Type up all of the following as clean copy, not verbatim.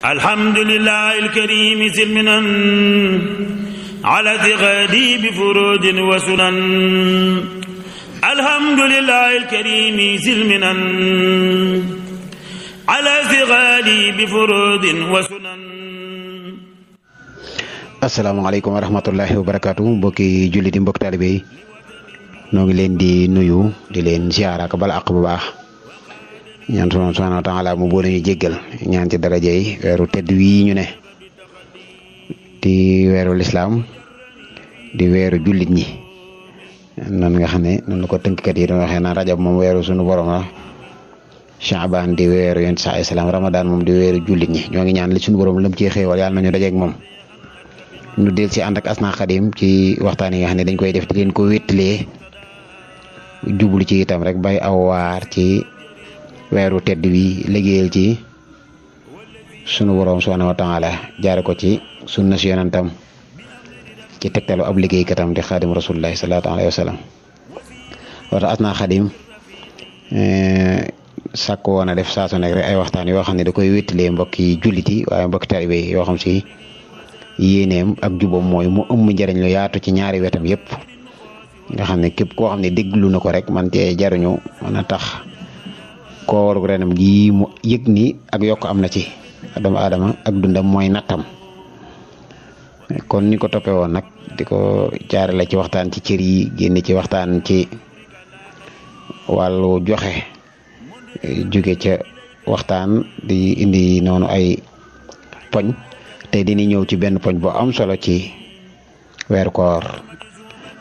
alhamdulillahi alkarim silminan ala tighadi bi furudin wa sunan alhamdulillahi alkarim silminan ala tighadi bi furudin wa sunan. Asalaamaaleykum wa rahmatullahi wa barakaatu mbokki jullit yi mbokki taalibe yi noo ngi leen di nuyu di leen ziyaara ak bala ak bu baax ñaan sunu subhaanahu wa taala mu boole ñu jéggal ñaan ci daraja yi weeru tedd wii ñu ne di weeru lislaam di weeru jullit ñi nan nga xam ne noonu la ko tënkkat yi doon waxee naan rajab moom weeru sunu borom la Shaaban di weeru yonent saa salaam Ramadan moom di weeru jullit ñi ñoo ngi ñaan li sunu borom lam ci xéewal yàlla nañu dajeeg moom. ñu del ci ànd ak Asna Khadim ci waxtaan yi nga xam ne dañ koy def di leen ko wéttalee jublu ci itam rek bay aw waar ci weeru tedd wi liggéeyal ci sunu borom subhanahu wa taala jaare ko ci sunna si yonentam ci tegtalu ab liggéeykatam di xaadim rasulullahi sallallahu alayhi wa sallam wata Asna Khadim sàkk woon a def saa su nekk rek ay waxtaan yoo xam ne da koy wéttalee mbokki jullit yi waaye mbokki taalibe yi yoo xam si yéeneem ak jubam mooy mu ëmb njëriñ lu yaatu ci ñaari wetam yëpp nga xam ne képp koo xam ne déglu na ko rek man cee jariñu mën a tax kooru renam gi mu yëg ni ak yokk am na ci doomu aadama ak dundam mooy nattam kon ni ko toppee woon nag di ko jaarale ci waxtaan ci cër yi génn ci waxtaan ci wàllu joxe jóge ca waxtaan di indi noonu ay poñ tey dina ñëw ci benn poñ boo am solo ci weeru koor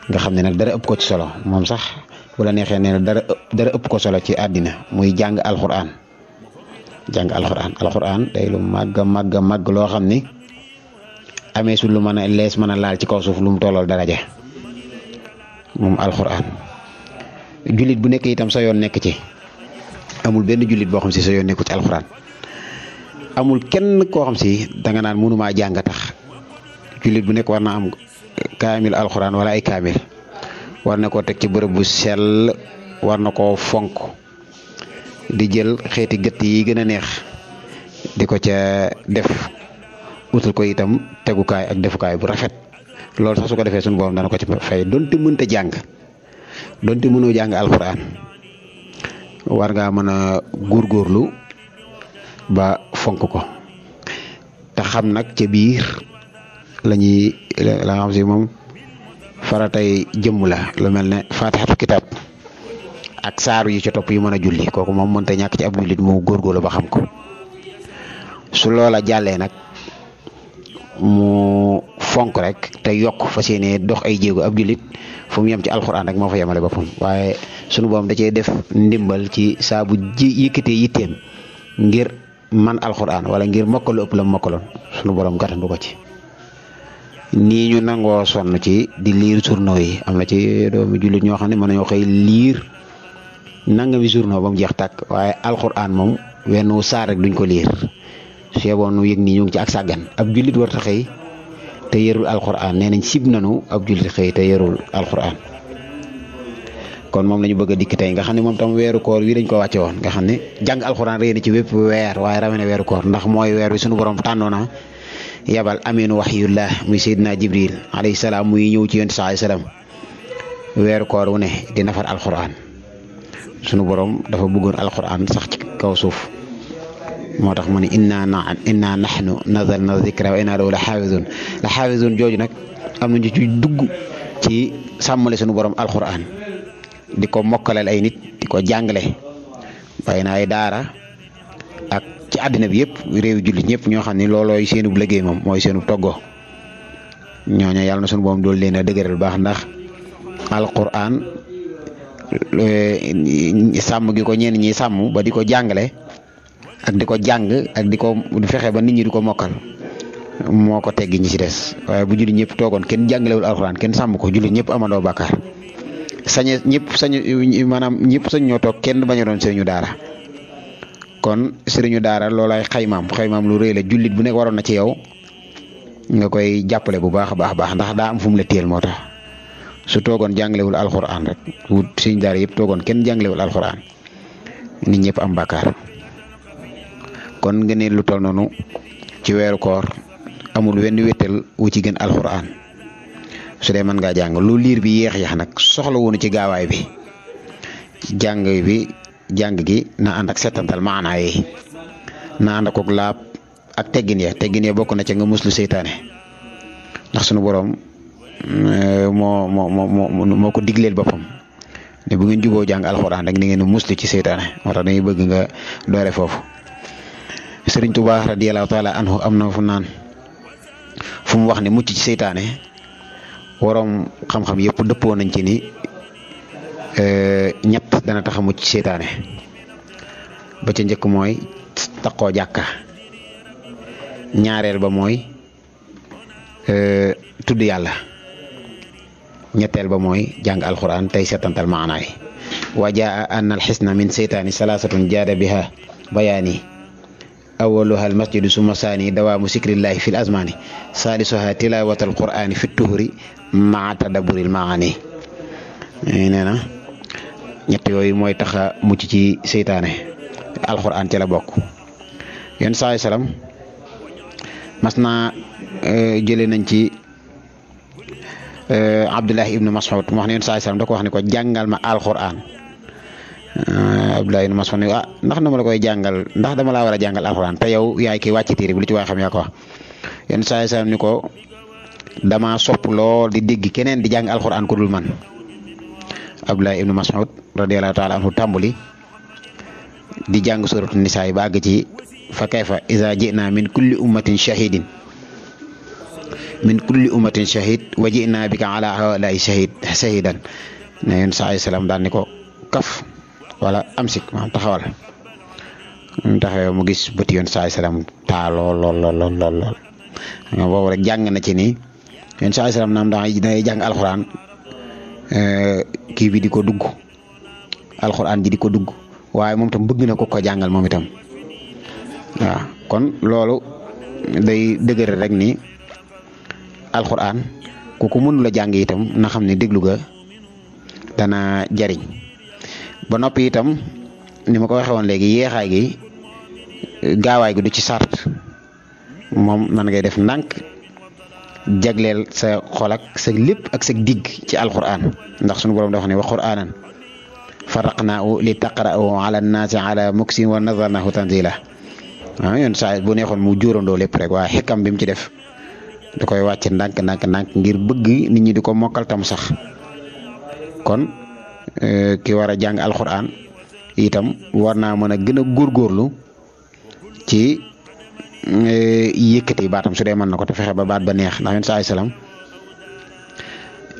nga xam ne nag dara ëpp ko ci solo moom sax bu la neexee nee na dara ëpp ko solo ci àddina muy jàng alxuraan alxuraan day lu màgg loo xam ni amee su lu mën a lees mën a laal ci kaw suuf lu mu tollool daraja moom alxuraan jullit bu nekk itam sa yoon nekk ci amul benn jullit boo xam si sa yoon nekku ci alxuraan amul kenn koo xam si danga naan mënumaa jàng tax jullit bu nekk war na am kaamil alxuraan wala ay kaamil war na koo teg ci bërëb bu sell war na koo fonk di jël xeeti gëtt yi gën a neex di ko ca def utul ko itam tegukaay ak defukaay bu rafet loolu sax su ko defee suñu borom dana ko ci fay donte mënta jàng donte mënoo jàng alxuraan war ngaa mën a góorgóorlu ba fonk ko te xam nag ca biir la nga xam si moom faratay jëmm la lu mel ne fatihatu kitab ak saaru yi ca topp yu mën a julli kooku moom mënta ñàkk ci ab jullit mu góorgóorlu ba xam ko su loola jàllee nag mu fonk rek te yokk fas yéene dox ay jéego ab jullit fu mu yem ci alxuraan rek moo fa yemale boppam waaye sunu boom da cee def ndimbal ci saa bu yëkkatee yitteem ngir man alxuraan wala ngir mokkalu ëpp la mokkaloon sunu borom gàttandu ko ci nii ñu nangoo sonn ci di liir journaux yi am na ci doomu jullit ñoo xam ne mën nañoo xëy liir nangami journaux ba mu jeex tàkk waaye alxuraan moom wenn saar rek duñ ko liir su yeboon nu yëg nii ñu ngi ci ak sàggan ab jullit war ta xëy te yërul alxuraan nee nañ sib nanu ab jullit xëy te yërul alxuraan kon moom la ñu bëgg a dikk tey nga xam ne moom tam weeru koor wi dañ ko wàcce woon nga xam ne jàng alxuraan réy na ci wépp weer waaye rawe na weeru koor ndax mooy weer wi suñu borom tànnoona yabal aminu waxyullah muy Seydina Jibril alayhi salaam muy ñëw ci yonent saa salaam weeru koor wu ne di nafar alxuraan sunu borom dafa bëggoon alxuraan sax ci kaw suuf moo tax mu ne inna nahnu nazalna zikra wa inna lahu la xaafizun jooju nag am nañu ci dugg ci sàmmale sunu borom alxuraan di ko mokkalal ay nit di ko jàngale bàyyi na ay daara ak ci àddina bi yëpp réew jullit ñëpp ñoo xam ne loolooy seenub liggéey moom mooy seenub toggoo ñooñu yàlla na sunu boom dool leen a dëgëral baax ndax alquran sàmm gi ko ñenn ñi sàmm ba di ko jàngale ak di ko jàng ak di ko fexe ba nit ñi di ko mokkal moo ko teggi ñi ci des waaye bu jullit ñëpp toogoon kenn jàngalewul alquran kenn sàmm ko jullit ñëpp amandoo bàkkaar maanaam ñëpp sañ ñoo toog kenn bañ a doon sëriñu daara kon sëriñu daara loolay xaymaam lu rëy la jullit bu nekk waroon na ci yow nga koy jàppale bu baax a baax ndax daa am fu mu la téel moo tax su toogoon jàngalewul alxuraan rek wut sëriñ daara yëpp toogoon kenn jàngalewul alxuraan nit ñëpp am bàkkaar kon nga ne lu toll noonu ci weeru koor amul wenn wéttal wu ci gën alxuraan su dee mën ngaa jàng lu liir bi yéex nag soxla woonu ci gaawaay bi jàng gi na ànd ak settantal maanaa yi na ànd ak laab ak teggin ya bokk na ca nga muslu seytaane ndax sunu borom moo ko digleel boppam ne bu ngeen juboo jàng alxuraan rek ni ngeen muslu ci seytaane moo tax dañuy bëgg nga doore foofu. Sëriñ Tuubaa radiyallaahu taala anhu am na fu mu wax ne mucc ci seytaane waroom xam-xam yëpp dëppoo nañ ci ni ñett dana tax a mucc ci seytaane ba ca njëkk mooy taqoo jàkka ñaareel ba mooy tudd yàlla ñetteel ba mooy jàng alquran tey setantal maanaay wa jaa anna alxisna min seytaani salaasatun jaada biha bayaani awaluha almasjidu summa saani dawaamu sikrillahi fi l azmaani salisuha tilawat alqurani fi tuhuri maa tadaburil maani nee na ñett yooyu mooy tax a mucc ci seytaane alquran ci la bokk. yon saai salaam mas naa jëlee nañ ci Abdullahi ibnu Mas'ud mu wax ne yon saai salaam da ko wax ne ko jàngal ma alquran Abdullahi ibnu Mas'ud ne ndax dama la koy jàngal ndax dama laa war a jàngal alquran te yow yaay ki wàcc téere bi lu ci waay xam yaa ko wax yon saai salaam ni ko dama sopp lool di dégg keneen di jàng alquran ku dul man. Abdullahi ibnu Mas'ud radiyallahu taala anhu tàmbali di jàng suratu nisaa yi ba àgg ci fa kayfa iza ji'na min kulli ummatin shahid wa ji'na bika ala haula'i shahidan ne yon saa salaam daan ni ko kaf wala amsik ma taxawal taxawee mu gis bëti yon saa salaam taa lool nga boobu rek jàng na ci ni yon saa salaam naam day jàng alxuraan kii bi di ko dugg alxuraan ji di ko dugg waaye moom tam bëgg na ko jàngal moom itam waaw kon loolu day dëgëral rek ni alxuraan ku ko mënul a jàng itam na xam ne déglu ga dana jariñ ba noppi itam ni ma ko waxee woon léegi yeexaay gi gaawaay gi du ci sart moom nan ngay def ndànk jagleel sa xol ak sa lépp ak sa digg ci alxuraan ndax sunu borom dafa ne wa qur'aanan faraqnaahu li taqra'ahu ala nnaasi ala muksin wa nazarnaahu tanzila waaw yoon saa bu neexoon mu jóorandoo lépp rek waaye xikam bi mu ci def da koy wàcc ndànk ngir bëgg nit ñi di ko mokkal tam sax kon ki war a jàng alxuraan itam war naa mën a gën a góorgóorlu ci yëkkati baatam su dee mën na ko te fexe ba baat ba neex ndax yoon saa salaam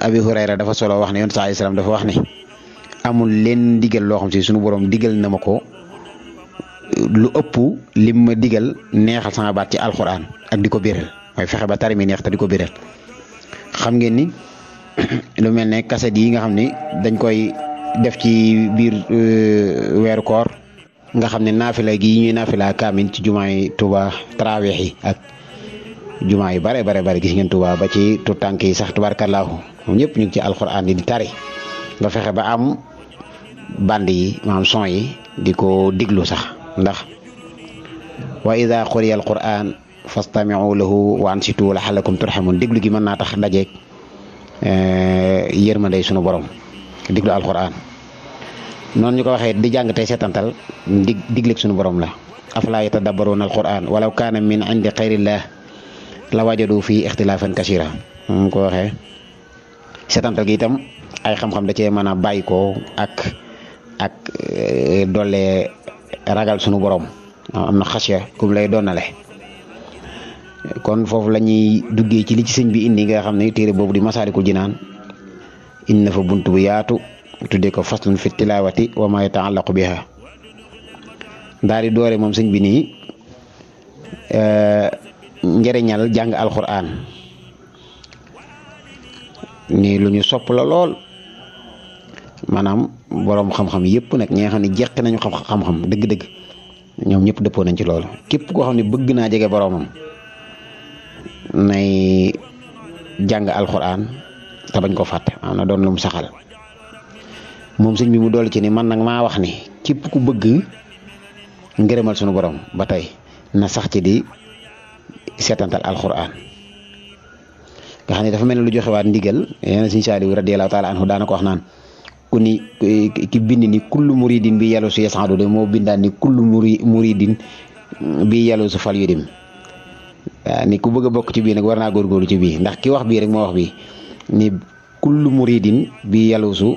Abi Hurayra dafa solo wax ne yoon saa salaam dafa wax ne amul leen digal loo xam si sunu borom digal na ma ko lu ëpp lim ma digal neexal sama baat ci alxuraan ak di ko biral mooy fexe ba tari mi neex te di ko biral xam ngeen ni lu mel ne kaset yi nga xam ni dañ koy def ci biir weeru koor nga xam ne naafila gi ñuy naafila kaamin ci jumaa yi Tuuba taraweex yi ak jumaa yu bare gis ngeen Tuuba ba ci tout tànk yi sax tubaarkallaahu moom ñëpp ñu ngi ci alxuraan di tari nga fexe ba am band yi maanaam son yi di ko diglu sax ndax wa ida quriya alquran fastami'u lahu wa ansitu la'allakum turhamun diglu gi mën naa tax dajeeg yërmandey sunu borom diglu alquran noonu ñu ko waxee di jàng tey seetantal digleeg sunu borom la afala yatadabbaruna alquran walaw kaana min indi xayrillah la wajadu fii ixtilaafan kasira ñu ko waxee seetantal gi itam ay xam-xam da cee mën a bàyyi ko ak doole ragal sunu borom am na xasya kum lay doonale kon foofu la ñuy duggee ci li ci sëñ bi indi nga xam ne téere boobu di Masaalikul Jinaan indi na fa bunt bu yaatu tuddee ko faslun fi tilaawati wa ma yataallaqu biha daal di doore moom sëñ bi nii njëriñal jàng alquran ni lu ñu sopp la lool maanaam borom xam-xam yëpp nag ñi nga xam ne jeq nañu xam-xam dëgg-dëgg ñoom ñëpp dëppoo nañ ci loolu képp koo xam ne bëgg naa jege boromam nay jàng alquran te bañ ko fàtte am na doon lu mu saxal moom sëñ bi mu dolli ci ni man nag maa wax ni képp ku bëgg ngërëmal sunu borom ba tey na sax ci di seetantal alquran nga xam ne dafa mel ne lu joxewaat ndigal yéen Sëñ Saaliw radiyallahu taala anhu daana ko wax naan ku ni ki bind ni kullu muridin bi yàllu su yasaadu de moo bindaan ni kullu muridin bi yàllu su fal yu dim waaw ni ku bëgg a bokk ci bii nag war naa góorgóorlu ci bii ndax ki wax bii rek moo wax bii ni kullu muridin bi yàllu su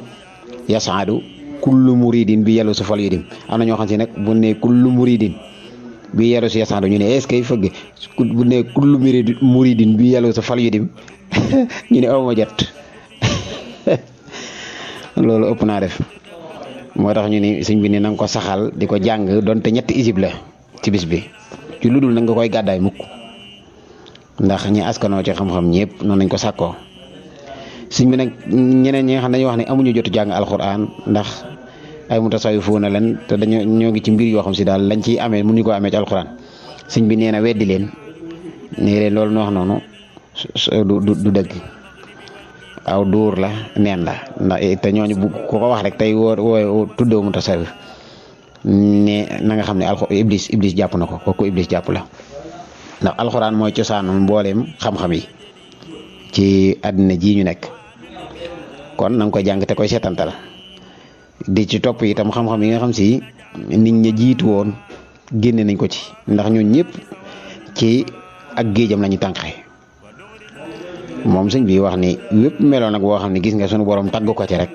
yasaadu kullu muridin bi yàllu su fal yu dim am na ñoo xam si nag bu ne kullu muridin bi yàllu su yasaadu ñu ne est-ce que fëgg bu ne kullu muridin bi yàllu su fal yu dim ñu ne aw ma jot loolu ëpp naa def moo tax ñu ni sëñ bi ni na nga ko saxal di ko jàng donte ñetti isib la ci bis bi ci lu dul na nga koy gàddaay mukk ndax ñi askanoo ci xam-xam ñëpp noonu nañ ko sàkkoo sëñ bi nag ñeneen ñi nga xam dañuy wax ne amuñu jotu jàng alxuraan ndax ay mutasawifuuna leen te ñoo ngi ci mbir yoo xam si daal lañ ciy amee mënuñu ko amee ci alxuraan sëñ bi nee na weddi leen nee leen loolu nu wax noonu du dëgg aw duur la neen la ndax te ñooñu bu ko wax rek tey woo tuddoo mutasawif ne na nga xam ne iblis jàpp na ko kooku iblis jàpp la ndax alxuraan mooy cosaanu mbooleem xam-xam yi ci àddina ji ñu nekk kon na nga koy jàng te koy seetantal di ci topp itam xam-xam yi nga xam si nit ñi jiitu woon génne nañ ko ci ndax ñun ñëpp ci ak géejam lañu tànqee moom sëñ bi wax ni wépp meloo nag boo xam ne gis nga sunu borom tagg ko ci rek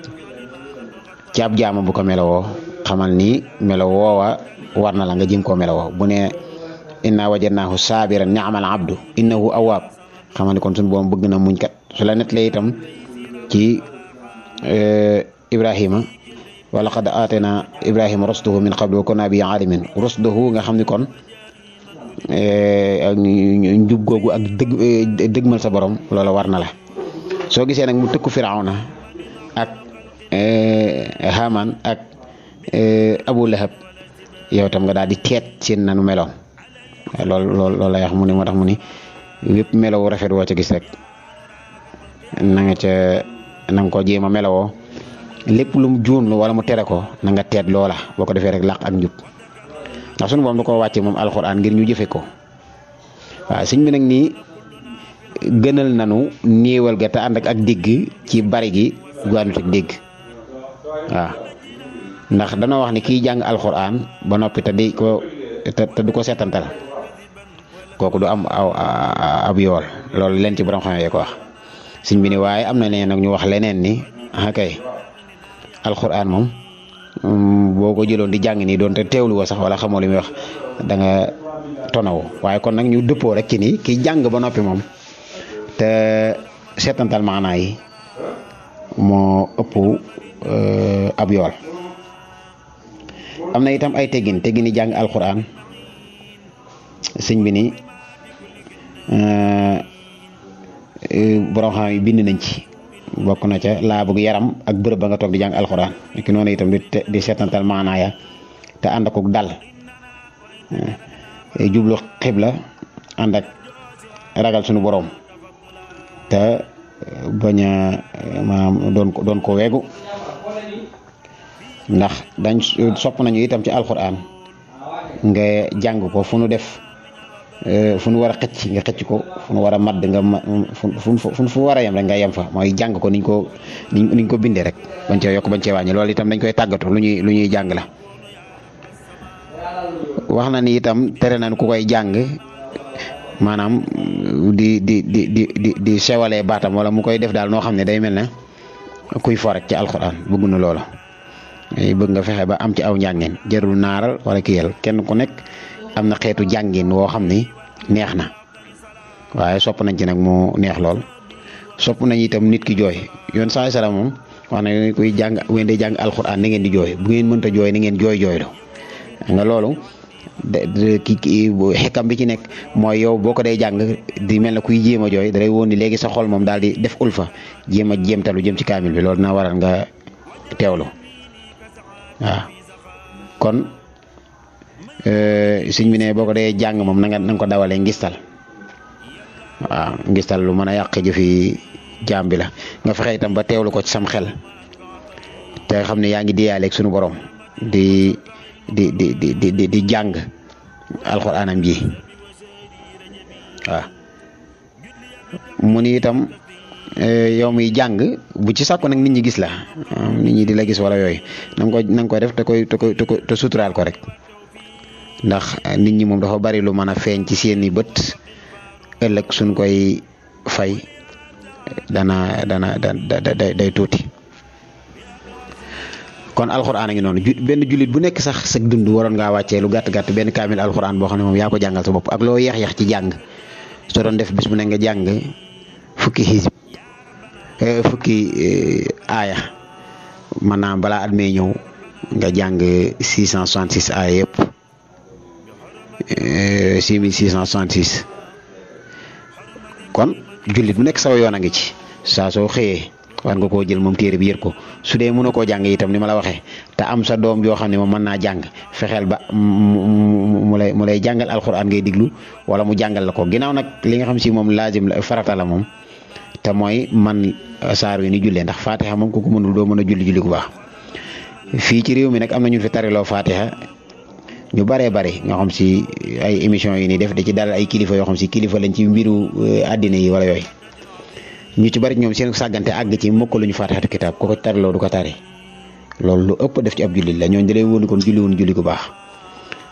ci ab jaama bu ko melowoo xamal ni melo woowa war na la nga jëm koo melowoo bu ne inna wajadnaahu saabiran ni'mal abdu innahu awwaab xamal ni kon sunu borom bëgg na muñ kat su la nettalee itam ci Ibrahima wa laqad aatanaa Ibrahima rusdahu min qablu wa kunnaa bihi aalimin rusdahu nga xam ni kon njub googu ak dëgmal sa borom loola war na la soo gisee nag mu tëkku Firawna ak Haamaan ak Abu Lahab yow tam nga daal di teet seen nanu meloon loolu la wax mu ne moo tax mu ni wépp melow rafet woo ca gis rek na nga ko jéem a melowoo lépp lu mu juunlu wala mu tere ko na nga teet loola boo ko defee rek làq ak njub ndax sunu boom da koo wàcce moom alxuraan ngir ñu jëfe ko waaw sëñ bi nag nii gënal nanu néewal ga te ànd ak dégg ci bari gi guàndut ak dégg waaw ndax danoo wax ni kiy jàng alxuraan ba noppi te du ko seetantal kooku du am ab yool loolu leen ci borom xam yee ko wax sëñ bi ni waaye am na leneen nag ñu wax leneen ni kay alxuraan moom boo ko jëloon di jàng nii doon te teewlu woo sax wala xamoo li muy wax da nga tonawu waaye kon nag ñu dëppoo rek ci ni kiy jàng ba noppi moom te seetantal maanaa yi moo ëpp ab yool am na itam ay teggini jàng alxuraan sëñ bi ni borom xam yi bind nañ ci bokk na ca laa bëgg yaram ak bërëb ba nga toog di jàng alxuraan ki noonu itam di seetantal maanaa ya te ànd ak dal jublu xibla ànd ak ragal sunu borom te bañ a maanaam doon ko weegu ndax dañ sopp nañu itam ci alxuraan nga jàng ko fu nu def fu nu war a xëcc nga xëcc ko fu nu war a madd nga fu war a yem rek nga yem fa mooy jàng ko niñ ko bindee rek bañ cee yokk bañ cee wàññi loolu itam dañ koy tàggatu lu ñuy jàng la wax na ni itam tere nañ ku koy jàng maanaam di sewalee baatam wala mu koy def daal noo xam ne day mel ne kuy fo rek ci alxuraan bëgg na loola bëgg nga fexe ba am ci aw njàngin jarul naaral wala kiyal kenn ku nekk am na xeetu jàngin woo xam ni neex na waaye sopp nañ ci nag mu neex lool sopp nañ itam nit ki jooy yoon saa sala moom wax na kuy jàng ween day jàng alxuraan ni ngeen di jooy bu ngeen mënta jooy ni ngeen jooy nga loolu ki xekkam bi ci nekk mooy yow boo ko dee jàng di mel na kuy jéem a jooy dalay woon ni léegi sa xol moom daal di def ulfa jéemtalu jëm ci kaamil bi loolu na waral nga teewlu waaw kon sëñ bi ne boo ko dee jàng moom na nga ko dawalee ngistal waaw ngistal lu mën a yàq jëfi jaam bi la nga fexe itam ba teewlu ko ci sam xel te xam ne yaa ngi diyaaleeg sunu borom di jàng alxuraanam ji waaw mu ni itam yow muy jàng bu ci sàkku nag nit ñi gis la nit ñi di la gis wala yooyu na nga koy def te suturaal ko rek ndax nit ñi moom dafa bari lu mën a feeñ ci seeni bët ëllëg suñ koy fay day tuuti. kon alxuraan a ngi noonu benn jullit bu nekk sax sag dund waroon ngaa wàccee lu gàtt benn kaamil alxuraan boo xam ne moom yaa ko jàngal sa bopp ak loo yeex ci jàng soo doon def bis bu ne nga jàng fukki xisib fukki aaya maanaam balaa at mee ñëw nga jàng 666 aaya yëpp 6666 kon jullit bu nekk saw yoon a ngi ci saa soo xëyee war nga koo jël moom téere bi yër ko su dee mënoo koo jàng itam ni ma la waxee te am sa doom yoo xam ne moom mën naa jàng fexeel ba mu lay jàngal alxuraan ngay diglu wala mu jàngal la ko ginnaaw nag li nga xam si moom laazim la farata la moom te mooy man saar wi ni jullee ndax fatiha moom ku ko mënul doo mën a julli ku baax fii ci réew mi nag am na ñu fi tariloo fatiha ñu baree bari nga xam si ay émission yi ni def da ci dal ay kilifa yoo xam si kilifa lañ ci mbiru àddina yi wala yooyu ñu ci bari ñoom seen sàggante àgg ci mokkaluñu faatixatu kitaab ko tariloo du ko tari loolu lu ëpp def ci ab jullit la ñooñu da lay wóoni kon julli woon julli ku baax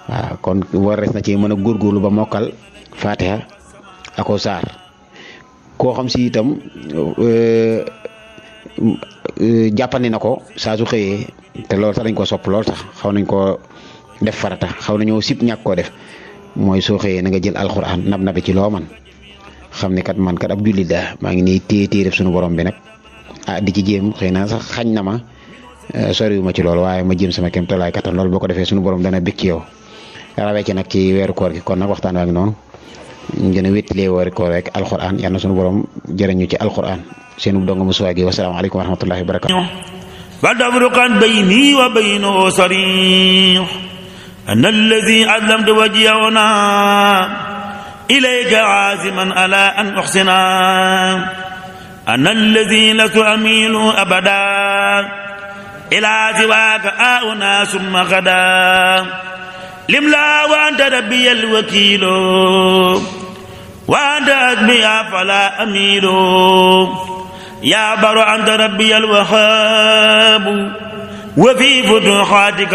waaw kon war res na ci mën a góorgóorlu ba mokkal faatixa ako saar koo xam si itam jàppandi na ko saa su xëyee te loolu sax dañ ko sopp lool sax xaw nañ koo def farata xaw nañoo sib ñàkk koo def mooy soo xëyee na nga jël alxuraan nab ci loo man xam ne kat man kat ab jullit daa maa ngi nii téere suñu borom bi nag di ci jéem xëy na sax xañ na ma soriwu ma ci loolu waaye ma jéem sama kem tolluwaay kattan loolu boo ko defee suñu borom dana bëgg ci yow rawee ci nag ci weeru koor gi kon nag waxtaan waa ngi noonu ñu gën a wéttalee weeru koor rek alxuraan yal na suñu borom jërëñu ci alxuraan seenu donga mu suwaagi wasalaamaaleykum wa rahmatullahi wa barakatu فدبرقا بيني وبينه صريح أن الذي أظلمت وجهنا إليك عازما على أن أحسنا أنا الذي لست أميل أبدا إلى سواك آؤنا ثم غدا لملا وأنت ربي الوكيل وأنت أدمي فلا أميل يا بر أنت ربي الوهاب وفي فتوحاتك